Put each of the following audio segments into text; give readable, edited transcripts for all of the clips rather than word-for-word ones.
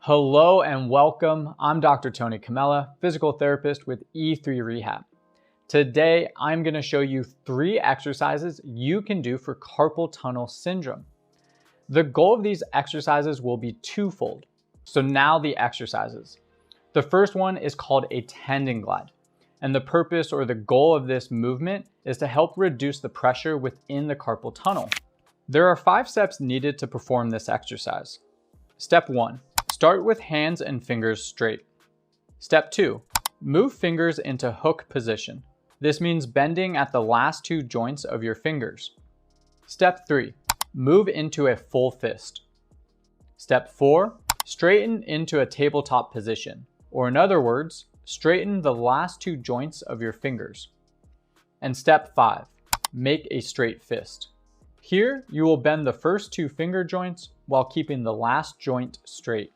Hello and welcome. I'm Dr. Tony Camella, physical therapist with E3 Rehab. Today, I'm going to show you 3 exercises you can do for carpal tunnel syndrome. The goal of these exercises will be twofold. So now the exercises. The first one is called a tendon glide. And the purpose or the goal of this movement is to help reduce the pressure within the carpal tunnel. There are 5 steps needed to perform this exercise. Step 1. Start with hands and fingers straight. Step 2. Move fingers into hook position. This means bending at the last 2 joints of your fingers. Step 3. Move into a full fist. Step 4. Straighten into a tabletop position, or in other words, straighten the last 2 joints of your fingers. And step 5. Make a straight fist. Here, you will bend the first 2 finger joints while keeping the last joint straight.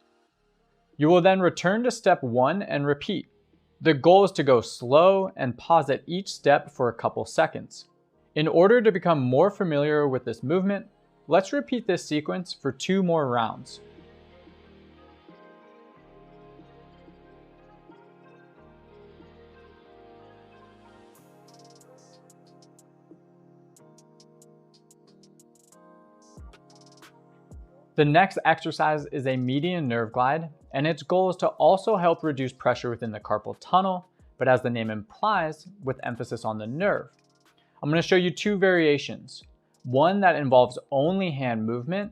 You will then return to step 1 and repeat. The goal is to go slow and pause at each step for a couple seconds. In order to become more familiar with this movement, let's repeat this sequence for 2 more rounds. The next exercise is a median nerve glide, and its goal is to also help reduce pressure within the carpal tunnel, but as the name implies, with emphasis on the nerve. I'm going to show you 2 variations, one that involves only hand movement,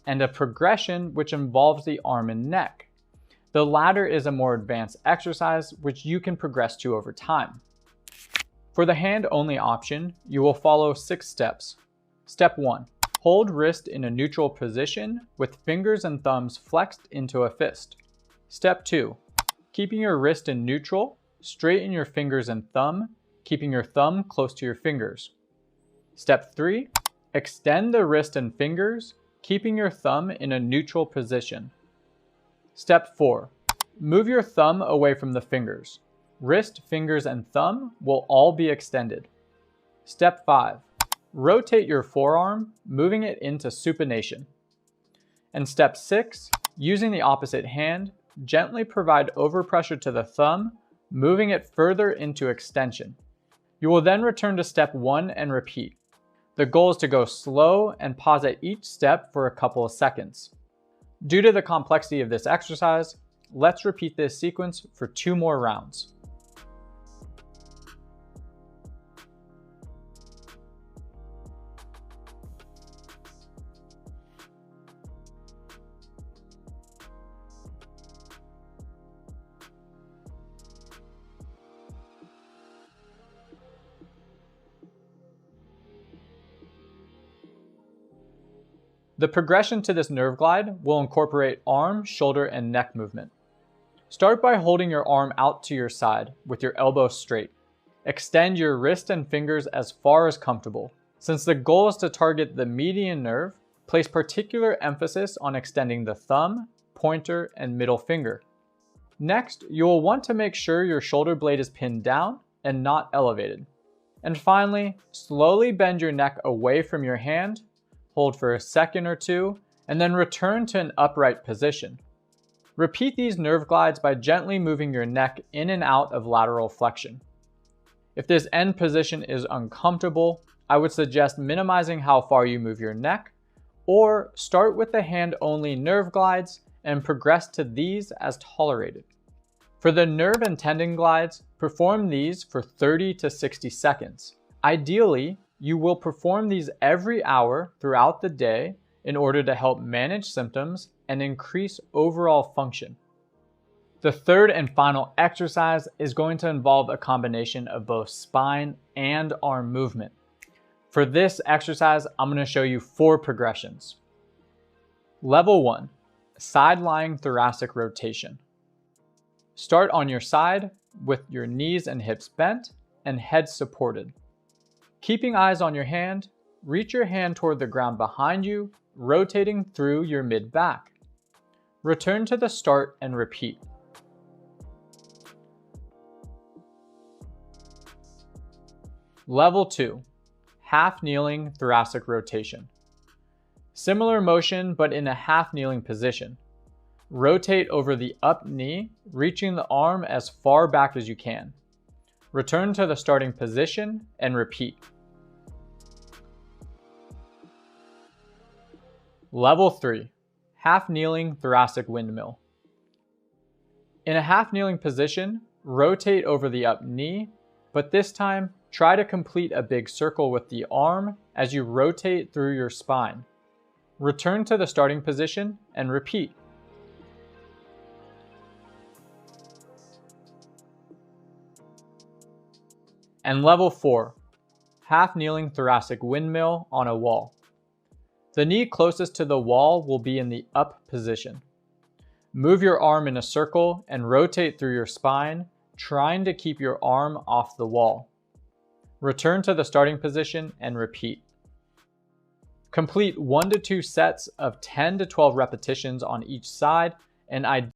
and a progression which involves the arm and neck. The latter is a more advanced exercise which you can progress to over time. For the hand-only option, you will follow 6 steps. Step 1. Hold wrist in a neutral position with fingers and thumbs flexed into a fist. Step 2. Keeping your wrist in neutral, straighten your fingers and thumb, keeping your thumb close to your fingers. Step 3. Extend the wrist and fingers, keeping your thumb in a neutral position. Step 4. Move your thumb away from the fingers. Wrist, fingers, and thumb will all be extended. Step 5. Rotate your forearm, moving it into supination. And step 6, using the opposite hand, gently provide overpressure to the thumb, moving it further into extension. You will then return to step 1 and repeat. The goal is to go slow and pause at each step for a couple of seconds. Due to the complexity of this exercise, let's repeat this sequence for 2 more rounds. The progression to this nerve glide will incorporate arm, shoulder, and neck movement. Start by holding your arm out to your side with your elbow straight. Extend your wrist and fingers as far as comfortable. Since the goal is to target the median nerve, place particular emphasis on extending the thumb, pointer, and middle finger. Next, you will want to make sure your shoulder blade is pinned down and not elevated. And finally, slowly bend your neck away from your hand, hold for a second or 2, and then return to an upright position. Repeat these nerve glides by gently moving your neck in and out of lateral flexion. If this end position is uncomfortable, I would suggest minimizing how far you move your neck, or start with the hand-only nerve glides and progress to these as tolerated. For the nerve and tendon glides, perform these for 30 to 60 seconds. Ideally, you will perform these every hour throughout the day in order to help manage symptoms and increase overall function. The third and final exercise is going to involve a combination of both spine and arm movement. For this exercise, I'm going to show you 4 progressions. Level 1, side lying thoracic rotation. Start on your side with your knees and hips bent and head supported. Keeping eyes on your hand, reach your hand toward the ground behind you, rotating through your mid-back. Return to the start and repeat. Level 2, half kneeling thoracic rotation. Similar motion but in a half kneeling position. Rotate over the up knee, reaching the arm as far back as you can. Return to the starting position and repeat. Level 3, half kneeling thoracic windmill. In a half kneeling position, rotate over the up knee, but this time try to complete a big circle with the arm as you rotate through your spine. Return to the starting position and repeat. And level 4, half kneeling thoracic windmill on a wall. The knee closest to the wall will be in the up position. Move your arm in a circle and rotate through your spine, trying to keep your arm off the wall. Return to the starting position and repeat. Complete 1 to 2 sets of 10 to 12 repetitions on each side, and